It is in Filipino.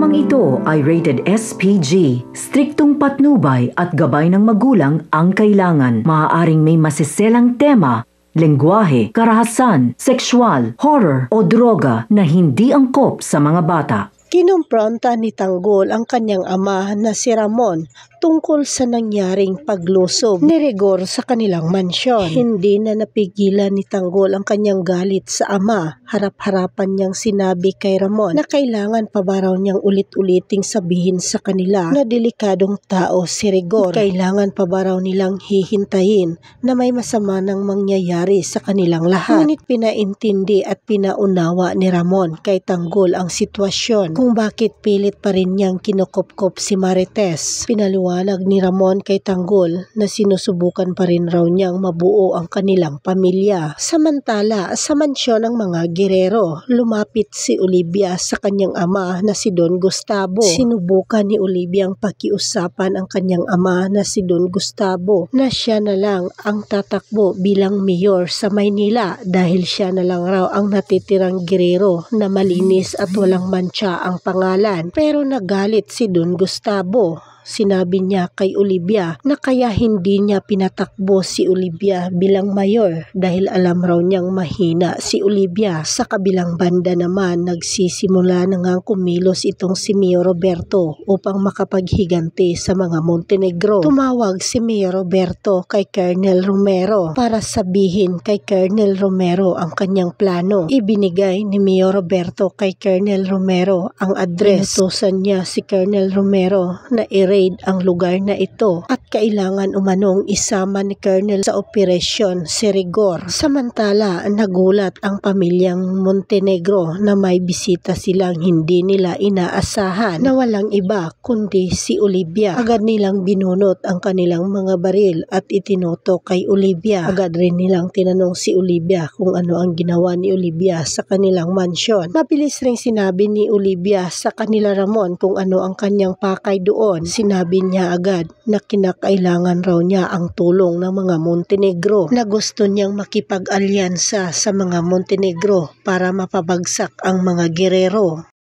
Programang ito ay rated SPG. Striktong patnubay at gabay ng magulang ang kailangan. Maaaring may masiselang tema, lengguwahe, karahasan, sexual, horror o droga na hindi angkop sa mga bata. Kinumpronta ni Tanggol ang kanyang ama na si Ramon tungkol sa nangyaring paglusob ni Rigor sa kanilang mansyon. Hindi na napigilan ni Tanggol ang kanyang galit sa ama. Harap-harapan niyang sinabi kay Ramon na kailangan pa ba raw niyang ulit-uliting sabihin sa kanila na delikadong tao si Rigor. Kailangan pa ba raw nilang hihintayin na may masama nang mangyayari sa kanilang lahat. Ngunit pinaintindi at pinaunawa ni Ramon kay Tanggol ang sitwasyon kung bakit pilit pa rin niyang kinukupkop si Marites. Pinaliwanag ni Ramon kay Tanggol na sinusubukan pa rin raw niyang mabuo ang kanilang pamilya. Samantala, sa mansyon ng mga Guerrero, lumapit si Olivia sa kanyang ama na si Don Gustavo. Sinubukan ni Olivia ang pakiusapan ang kanyang ama na si Don Gustavo na siya na lang ang tatakbo bilang mayor sa Maynila dahil siya na lang raw ang natitirang Guerrero na malinis at walang mantsa ang pangalan. Pero nagalit si Don Gustavo. Sinabi niya kay Olivia na kaya hindi niya pinatakbo si Olivia bilang mayor dahil alam raw niyang mahina si Olivia. Sa kabilang banda naman, nagsisimula na ngang kumilos itong si Mayor Roberto upang makapaghiganti sa mga Montenegro. Tumawag si Mayor Roberto kay Colonel Romero para sabihin kay Colonel Romero ang kanyang plano. Ibinigay ni Mayor Roberto kay Colonel Romero ang address. Inutusan niya si Colonel Romero na i-raid ang lugar na ito at kailangan umanong isama ni Colonel sa operasyon si Rigor. Samantala, nagulat ang pamilyang Montenegro na may bisita silang hindi nila inaasahan na walang iba kundi si Olivia. Agad nilang binunot ang kanilang mga baril at itinuto kay Olivia. Agad rin nilang tinanong si Olivia kung ano ang ginawa ni Olivia sa kanilang mansyon. Mabilis ring sinabi ni Olivia sa kanila Ramon kung ano ang kanyang pakay doon. Sinabi niya agad na kinakailangan raw niya ang tulong ng mga Montenegro na gusto niyang makipag-alyansa sa mga Montenegro para mapabagsak ang mga Guerrero.